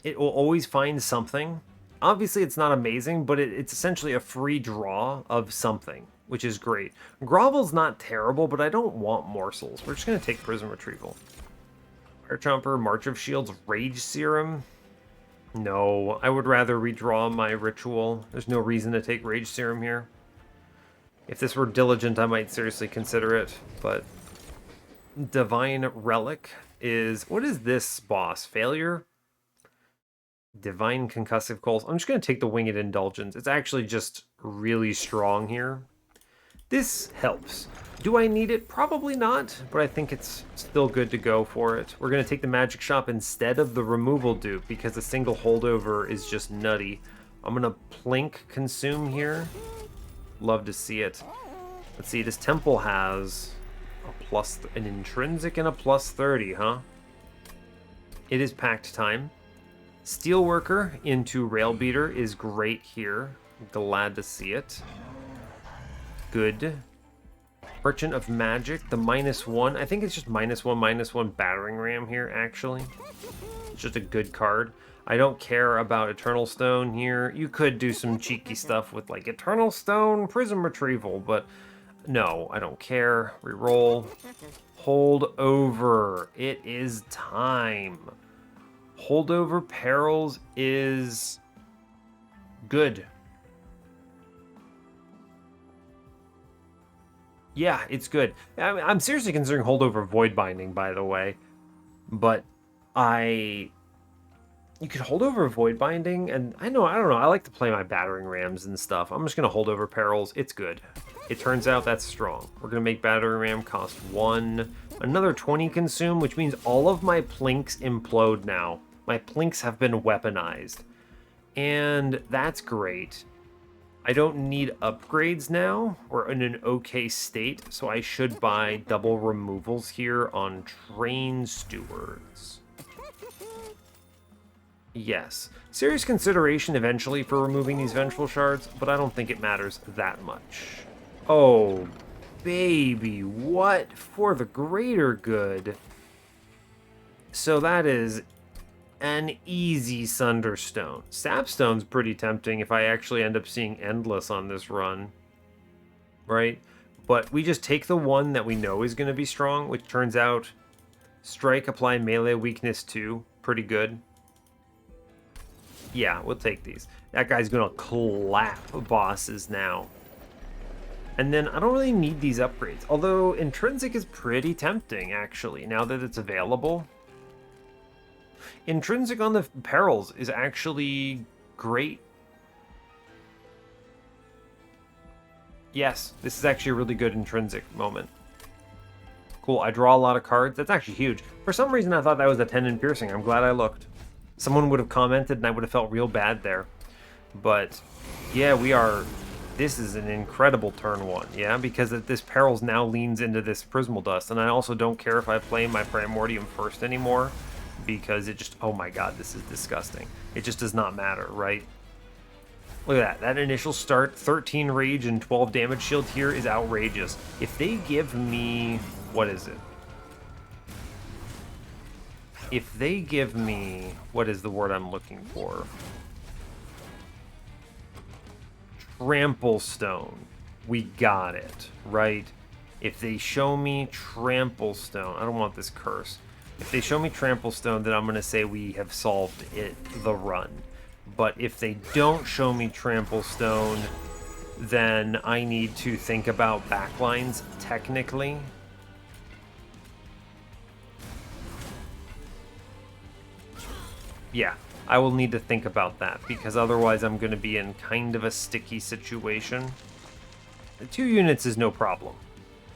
It will always find something. Obviously, it's not amazing, but it's essentially a free draw of something, which is great. Grovel's not terrible, but I don't want morsels. We're just going to take Prism Retrieval. Fire Chomper, March of Shields, Rage Serum. No, I would rather redraw my Ritual. There's no reason to take Rage Serum here. If this were Diligent, I might seriously consider it, but Divine Relic is... What is this boss? Failure? Divine Concussive Coals. I'm just going to take the Winged Indulgence. It's actually just really strong here. This helps. Do I need it? Probably not, but I think it's still good to go for it. We're going to take the Magic Shop instead of the removal dupe because a single holdover is just nutty. I'm going to plink Consume here. Love to see it. Let's see, this temple has an intrinsic and a plus 30, huh? It is packed time. Steelworker into Railbeater is great here. Glad to see it. Good. Merchant of Magic, the -1. I think it's just -1/-1 Battering Ram here, actually. It's just a good card. I don't care about Eternal Stone here. You could do some cheeky stuff with, like, Eternal Stone, Prism Retrieval, but no, I don't care. Reroll. Hold over. It is time. Holdover Perils is good. Yeah, it's good. I'm seriously considering holdover Void Binding, by the way. But you could hold over Void Binding, and I don't know, I like to play my Battering Rams and stuff. I'm just going to hold over Perils. It's good. It turns out that's strong. We're going to make Battering Ram cost 1. Another 20 consume, which means all of my plinks implode now. My plinks have been weaponized. And that's great. I don't need upgrades now. We're in an okay state, so I should buy double removals here on Train Stewards. Yes. Serious consideration eventually for removing these Vengeful Shards, but I don't think it matters that much. Oh, baby, what for the greater good? So that is an easy Sunderstone. Sapstone's pretty tempting if I actually end up seeing Endless on this run, right? But we just take the one that we know is going to be strong, which turns out Strike, apply melee weakness 2. Pretty good. Yeah, we'll take these. That guy's going to clap bosses now. And then I don't really need these upgrades. Although Intrinsic is pretty tempting, actually, now that it's available. Intrinsic on the perils is actually great. Yes, this is actually a really good Intrinsic moment. Cool, I draw a lot of cards. That's actually huge. For some reason, I thought that was a tendon piercing. I'm glad I looked. Someone would have commented and I would have felt real bad there. But yeah, we are... This is an incredible turn 1, yeah? Because this Perils now leans into this Prismal Dust. And I also don't care if I play my Primordium first anymore. Because it just... Oh my god, this is disgusting. It just does not matter, right? Look at that. That initial start, 13 Rage and 12 damage shield here is outrageous. If they give me... What is it? If they give me... What is the word I'm looking for? Trample Stone. We got it, right? If they show me Trample Stone... I don't want this curse. If they show me Trample Stone, then I'm going to say we have solved it, the run. But if they don't show me Trample Stone, then I need to think about backlines, technically. Yeah, I will need to think about that, because otherwise I'm going to be in kind of a sticky situation. 2 units is no problem.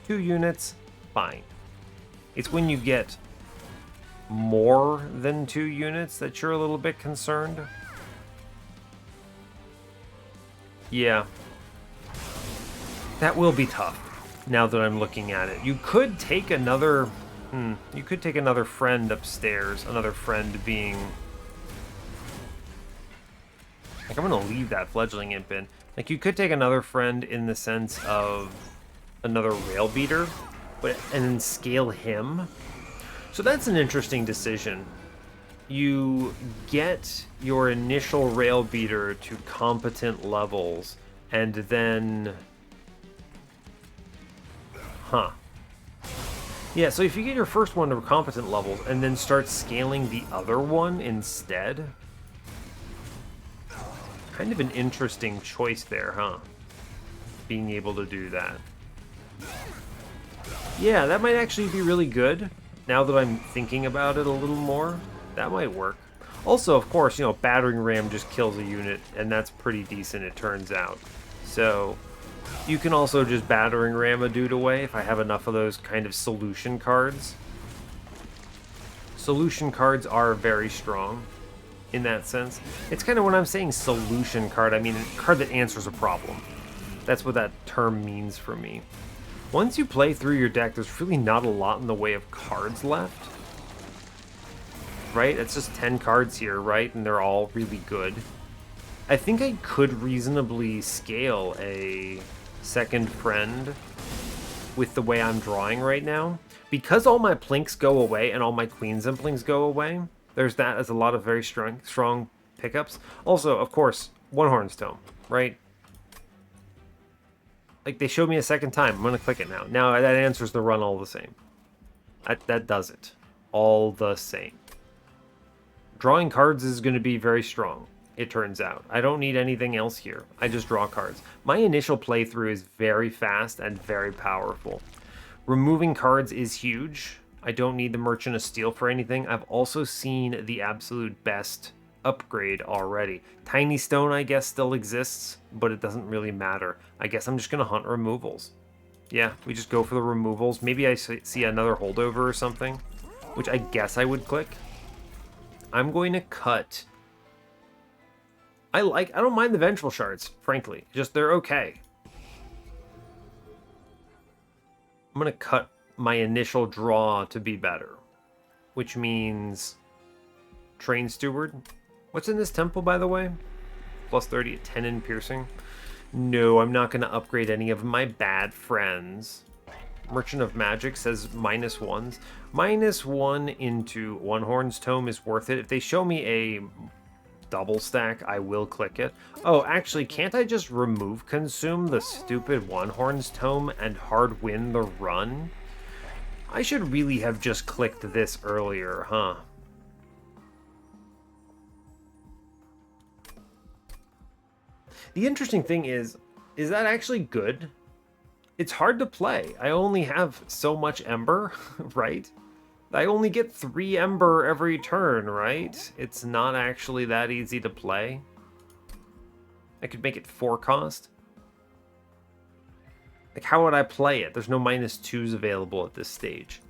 2 units, fine. It's when you get more than 2 units that you're a little bit concerned. Yeah. That will be tough, now that I'm looking at it. You could take another... you could take another friend upstairs. Another friend being... Like, I'm going to leave that Fledgling Imp in. Like, you could take another friend in the sense of another Rail Beater, and then scale him. So that's an interesting decision. You get your initial Rail Beater to competent levels, and then... Huh. Yeah, so if you get your first one to competent levels, and then start scaling the other one instead... Kind of an interesting choice there, huh? Being able to do that. Yeah, that might actually be really good. Now that I'm thinking about it a little more, that might work. Also, of course, you know, Battering Ram just kills a unit, and that's pretty decent, it turns out. So, you can also just Battering Ram a dude away if I have enough of those kind of solution cards. Solution cards are very strong. In that sense. It's kind of when I'm saying solution card, I mean a card that answers a problem. That's what that term means for me. Once you play through your deck, there's really not a lot in the way of cards left. Right? It's just 10 cards here, right? And they're all really good. I think I could reasonably scale a second friend with the way I'm drawing right now. Because all my plinks go away and all my Queen Zimplings go away, there's that as a lot of very strong pickups. Also, of course, One Horned Tome, right? Like, they showed me a second time. I'm going to click it now. Now, that answers the run all the same. That does it. All the same. Drawing cards is going to be very strong, it turns out. I don't need anything else here. I just draw cards. My initial playthrough is very fast and very powerful. Removing cards is huge. I don't need the Merchant of Steel for anything. I've also seen the absolute best upgrade already. Tiny Stone, I guess, still exists, but it doesn't really matter. I guess I'm just going to hunt removals. Yeah, we just go for the removals. Maybe I see another holdover or something, which I guess I would click. I'm going to cut... I don't mind the Vengeful Shards, frankly. Just, they're okay. I'm going to cut my initial draw to be better, which means Train Steward. What's in this temple, by the way? Plus 30 at 10 in piercing. No, I'm not going to upgrade any of my bad friends. Merchant of Magic says -1s. -1 into One Horn's Tome is worth it. If they show me a double stack, I will click it. Oh, actually, can't I just remove Consume the stupid One Horn's Tome and hard win the run? I should really have just clicked this earlier, huh? The interesting thing is that actually good? It's hard to play. I only have so much Ember, right? I only get 3 Ember every turn, right? It's not actually that easy to play. I could make it 4 cost. Like, how would I play it? There's no -2s available at this stage.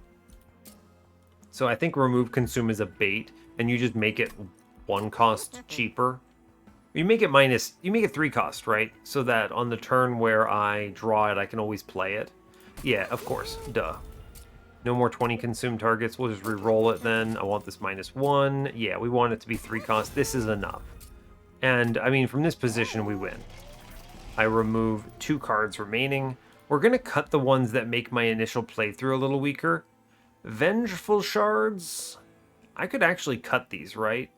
So I think remove consume is a bait, and you just make it 1 cost cheaper. You make it 3 cost, right? So that on the turn where I draw it, I can always play it. Yeah, of course, duh. No more 20 consumed targets, we'll just re-roll it then. I want this -1. Yeah, we want it to be 3 cost, this is enough. And, I mean, from this position, we win. I remove 2 cards remaining. We're gonna cut the ones that make my initial playthrough a little weaker. Vengeful Shards, I could actually cut these, right?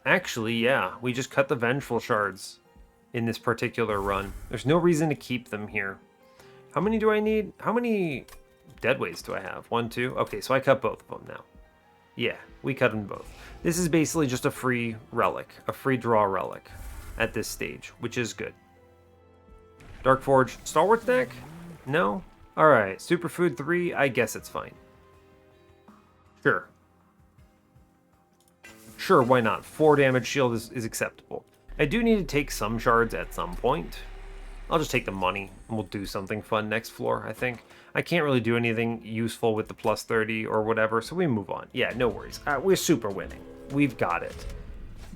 Actually, yeah, we just cut the Vengeful Shards in this particular run. There's no reason to keep them here. How many do I need? How many Deadways do I have? 1, 2? Okay, so I cut both of them now. Yeah, we cut them both. This is basically just a free relic, a free draw relic at this stage, which is good. Darkforge Stalwart deck? No? Alright, Superfood 3, I guess it's fine. Sure. Sure, why not? 4 damage shield is acceptable. I do need to take some shards at some point. I'll just take the money, and we'll do something fun next floor, I think. I can't really do anything useful with the plus 30 or whatever, so we move on. Yeah, no worries. We're super winning. We've got it.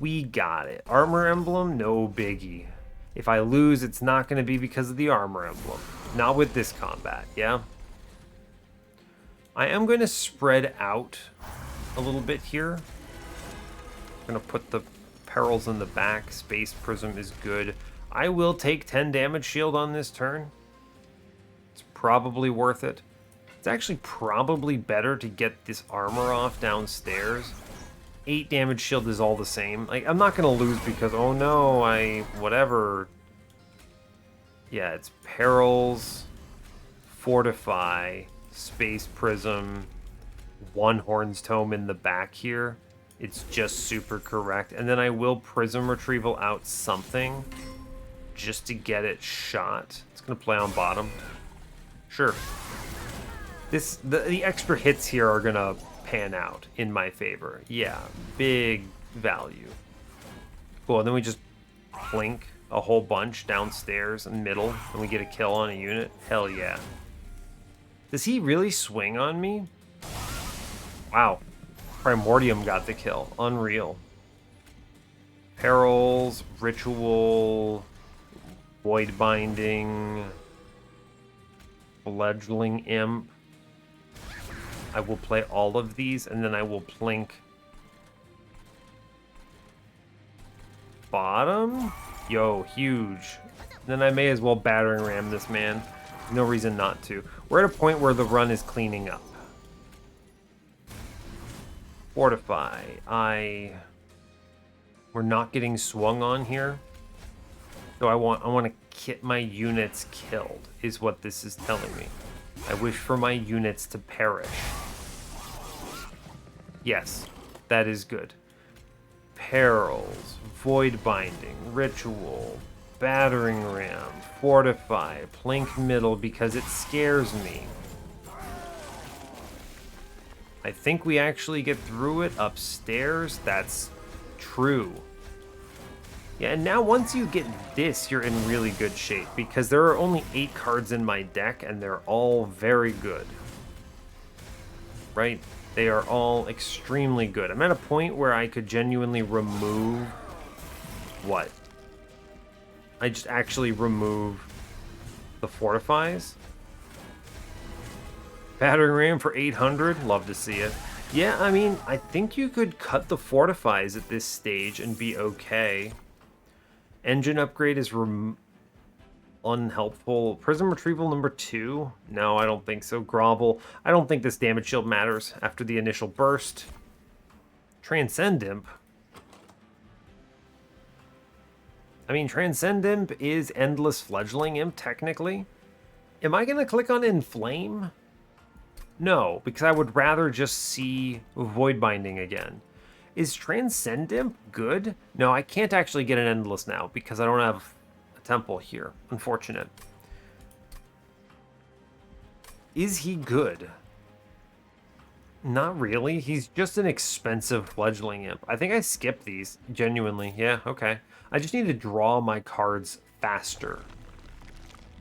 We got it. Armor emblem, no biggie. If I lose, it's not going to be because of the armor emblem. Not with this combat, yeah? I am going to spread out a little bit here. I'm going to put the perils in the back. Space Prism is good. I will take 10 damage shield on this turn. It's probably worth it. It's actually probably better to get this armor off downstairs. 8 damage shield is all the same. Like, I'm not going to lose because, oh no, whatever. Yeah, it's perils, fortify, space prism, One Horn's Tome in the back here. It's just super correct. And then I will prism retrieval out something just to get it shot. It's going to play on bottom. Sure. The extra hits here are going to pan out in my favor. Yeah, big value. Cool, and then we just plink a whole bunch downstairs and middle, and we get a kill on a unit. Hell yeah. Does he really swing on me? Wow. Primordium got the kill. Unreal. Perils, Ritual, Void Binding, Fledgling Imp. I will play all of these, and then I will plink bottom. Yo, huge. Then I may as well Battering Ram this man. No reason not to. We're at a point where the run is cleaning up. Fortify. We're not getting swung on here. So I want to get my units killed, is what this is telling me. I wish for my units to perish. Yes, that is good. Perils, Void Binding, Ritual, Battering Ram, Fortify, Plink Middle because it scares me. I think we actually get through it upstairs. That's true. Yeah, and now once you get this, you're in really good shape because there are only 8 cards in my deck and they're all very good. Right? They are all extremely good. I'm at a point where I could genuinely remove... What? I just actually remove the Fortifies? Battering Ram for 800? Love to see it. Yeah, I mean, I think you could cut the fortifies at this stage and be okay. Engine upgrade is unhelpful. Prism retrieval number 2? No, I don't think so. Grovel. I don't think this damage shield matters after the initial burst. Transcend Imp. I mean, Transcend Imp is Endless Fledgling Imp, technically. Am I going to click on Inflame? No, because I would rather just see Void Binding again. Is Transcend Imp good? No, I can't actually get an Endless now because I don't have a temple here. Unfortunate. Is he good? Not really. He's just an expensive Fledgling Imp. I think I skipped these, genuinely. Yeah, okay. I just need to draw my cards faster.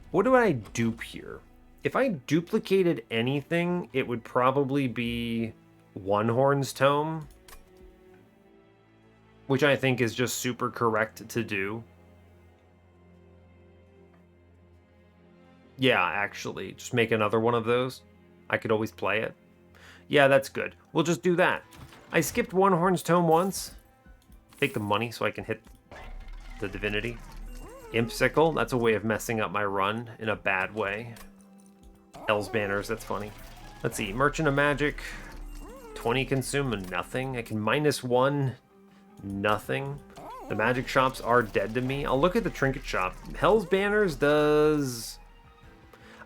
What do I dupe here? If I duplicated anything, it would probably be One-Horn's Tome, which I think is just super correct to do. Yeah, actually, just make another one of those. I could always play it. Yeah, that's good. We'll just do that. I skipped One-Horn's Tome once. Take the money so I can hit the Divinity. Imp Sickle, that's a way of messing up my run in a bad way. Hell's Banners, that's funny. Let's see, Merchant of Magic, 20 consume and nothing. I can -1, nothing. The magic shops are dead to me. I'll look at the trinket shop. Hell's Banners does...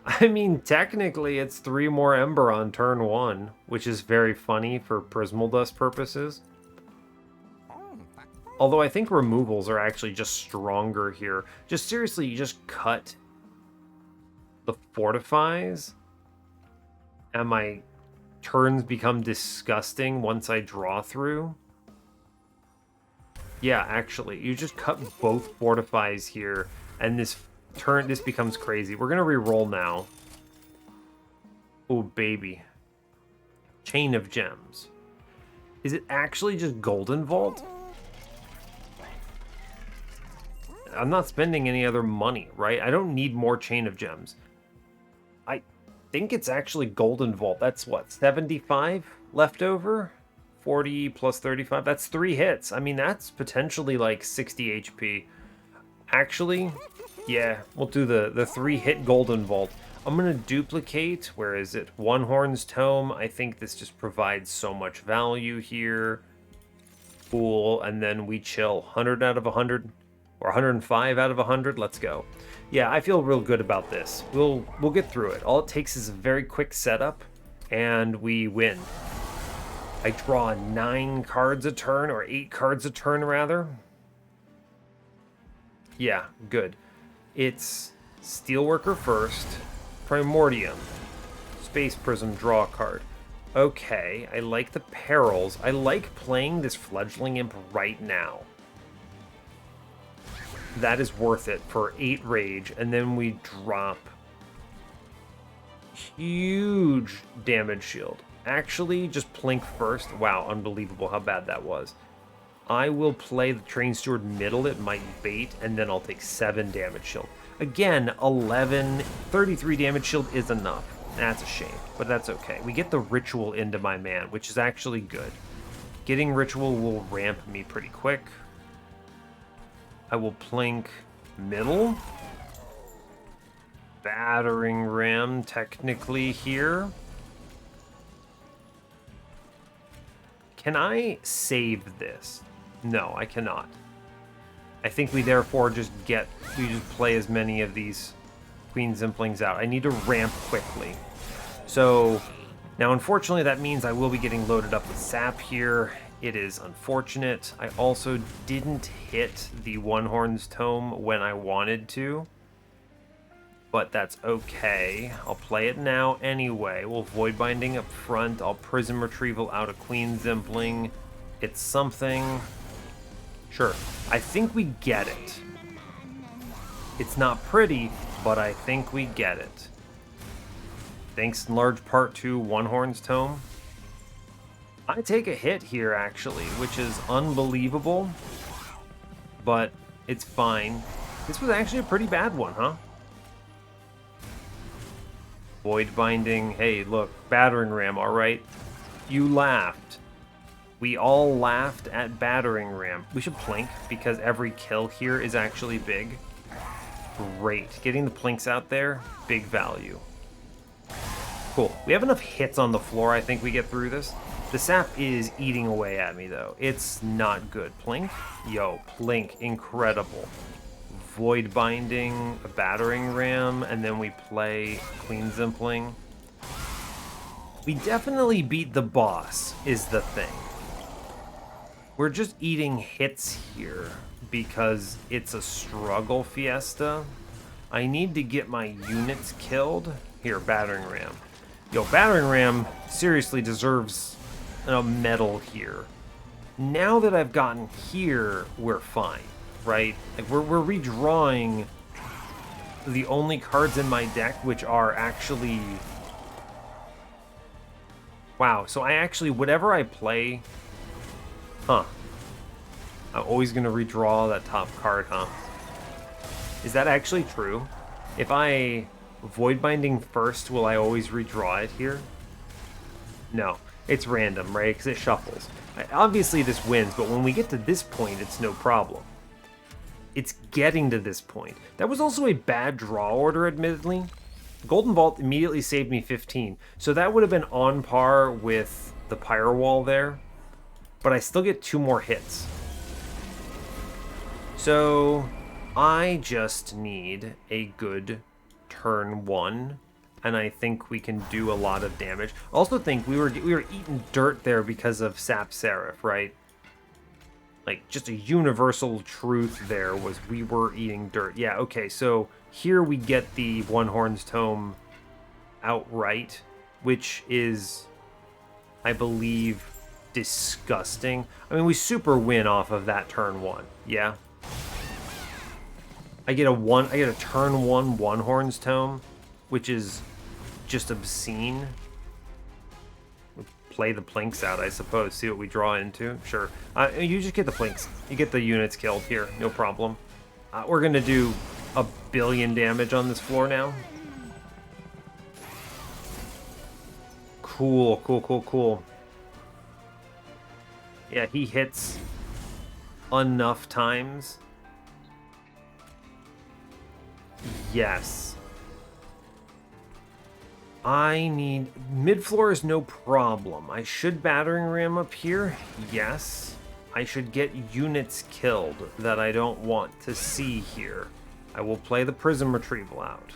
I mean, technically it's 3 more Ember on turn 1, which is very funny for Prismal Dust purposes. Although I think removals are actually just stronger here. Just seriously, you just cut the fortifies, and my turns become disgusting once I draw through. Yeah, actually, you just cut both fortifies here, and this becomes crazy. We're gonna re-roll now. Oh, baby. Chain of Gems. Is it actually just Golden Vault? I'm not spending any other money, right? I don't need more Chain of Gems. I think it's actually Golden Vault. That's what, 75 left over? 40 plus 35? That's 3 hits. I mean, that's potentially like 60 HP. Actually, yeah, we'll do the 3-hit Golden Vault. I'm going to duplicate, where is it? One-Horn's Tome. I think this just provides so much value here. Cool, and then we chill. 100 out of 100. Or 105 out of 100, let's go. Yeah, I feel real good about this. We'll get through it. All it takes is a very quick setup, and we win. I draw 9 cards a turn, or 8 cards a turn, rather. Yeah, good. It's Steelworker first, Primordium, Space Prism, draw a card. Okay, I like the perils. I like playing this Fledgling Imp right now. That is worth it for 8 rage, and then we drop huge damage shield. Actually, just Plink first. Wow, unbelievable how bad that was. I will play the Train Steward middle, it might bait, and then I'll take 7 damage shield. Again, 33 damage shield is enough. That's a shame, but that's okay. We get the Ritual into my man, which is actually good. Getting Ritual will ramp me pretty quick. I will plink middle. Battering Ram technically here. Can I save this? No, I cannot. I think we therefore just play as many of these Queen Zimplings out. I need to ramp quickly. So now unfortunately that means I will be getting loaded up with sap here. It is unfortunate. I also didn't hit the One-Horn's Tome when I wanted to, but that's okay. I'll play it now anyway. We'll Void Binding up front. I'll Prism Retrieval out a Queen Zimpling. It's something. Sure. I think we get it. It's not pretty, but I think we get it. Thanks in large part to One-Horn's Tome. I take a hit here, actually, which is unbelievable, but it's fine. This was actually a pretty bad one, huh? Void Binding. Hey, look, Battering Ram, all right? You laughed. We all laughed at Battering Ram. We should plink because every kill here is actually big. Great. Getting the plinks out there, big value. Cool. We have enough hits on the floor, I think we get through this. The sap is eating away at me, though. It's not good. Plink? Yo, plink. Incredible. Void Binding, a Battering Ram, and then we play Clean Zimpling. We definitely beat the boss, is the thing. We're just eating hits here because it's a struggle fiesta. I need to get my units killed. Here, Battering Ram. Yo, Battering Ram seriously deserves a medal here. Now that I've gotten here, we're fine, right? Like we're redrawing the only cards in my deck which are actually... Wow, so I actually, whatever I play... Huh. I'm always going to redraw that top card, huh? Is that actually true? If I Void Binding first, will I always redraw it here? No. It's random, right? Because it shuffles. Obviously this wins, but when we get to this point, it's no problem. It's getting to this point. That was also a bad draw order, admittedly. Golden Vault immediately saved me 15, so that would have been on par with the Pyre Wall there, but I still get 2 more hits. So I just need a good turn 1, and I think we can do a lot of damage. I also think we were eating dirt there because of Sap Seraph, right? Like, just a universal truth there was we were eating dirt. Yeah, okay, so here we get the One Horn's Tome outright, which is, I believe, disgusting. I mean, we super win off of that turn 1, yeah? I get a turn 1 One Horn's Tome, which is just obscene. Play the plinks out, I suppose. See what we draw into. Sure. You just get the plinks. You get the units killed here. No problem. We're going to do 1 billion damage on this floor now. Cool, cool, cool, cool. Yeah, he hits enough times. Yes. I need... Mid-floor is no problem. I should Battering Ram up here. Yes. I should get units killed that I don't want to see here. I will play the Prism Retrieval out.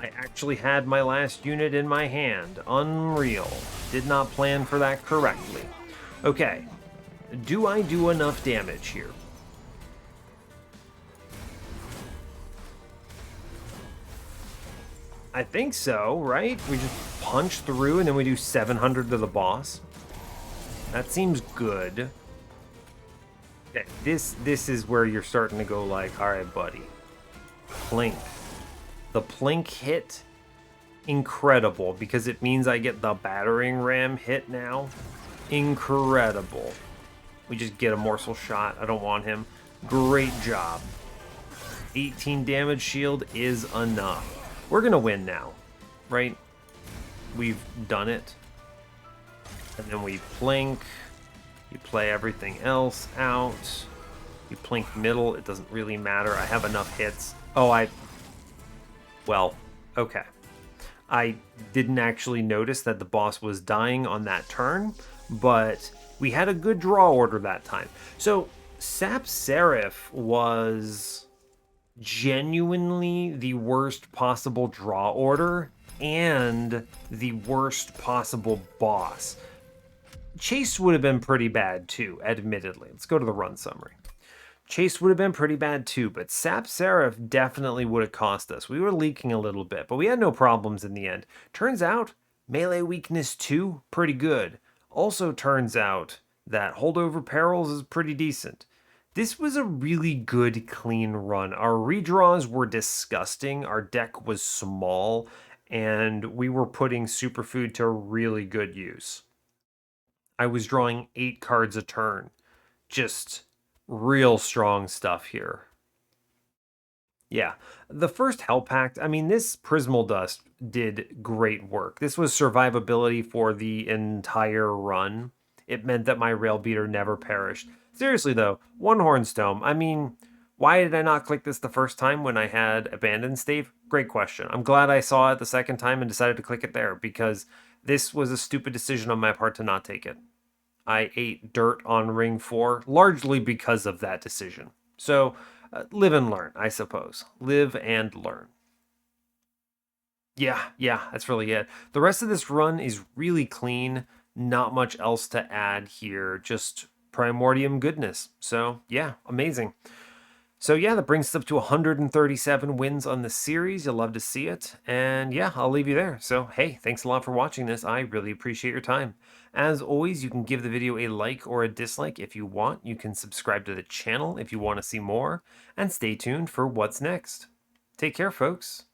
I actually had my last unit in my hand. Unreal. Did not plan for that correctly. Okay. Do I do enough damage here? I think so, right? We just punch through and then we do 700 to the boss. That seems good. Okay, this is where you're starting to go like, all right, buddy. Plink. The plink hit, incredible, because it means I get the Battering Ram hit now. Incredible. We just get a morsel shot. I don't want him. Great job. 18 damage shield is enough. We're going to win now, right? We've done it. And then we plink. You play everything else out. You plink middle. It doesn't really matter. I have enough hits. Oh, well, okay. I didn't actually notice that the boss was dying on that turn, but we had a good draw order that time. So, Sap Seraph was genuinely the worst possible draw order and the worst possible boss. Chase would have been pretty bad too, admittedly. Let's go to the run summary. Chase would have been pretty bad too, but Sap Seraph definitely would have cost us. We were leaking a little bit, but we had no problems in the end. Turns out, melee weakness 2, pretty good. Also turns out that holdover perils is pretty decent. This was a really good, clean run. Our redraws were disgusting. Our deck was small, and we were putting superfood to really good use. I was drawing 8 cards a turn. Just real strong stuff here. Yeah, the first Hell Pact, I mean, this Prismal Dust did great work. This was survivability for the entire run. It meant that my Rail Beater never perished. Seriously, though, One Hornstone, I mean, why did I not click this the first time when I had Abandoned Stave? Great question. I'm glad I saw it the second time and decided to click it there because this was a stupid decision on my part to not take it. I ate dirt on Ring 4 largely because of that decision. So, live and learn, I suppose. Live and learn. Yeah, that's really it. The rest of this run is really clean. Not much else to add here. Just primordium goodness. So, yeah, amazing. So, yeah, that brings us up to 137 wins on the series. You'll love to see it. And yeah, I'll leave you there. So, hey, thanks a lot for watching this. I really appreciate your time. As always, you can give the video a like or a dislike if you want. You can subscribe to the channel if you want to see more. And stay tuned for what's next. Take care, folks.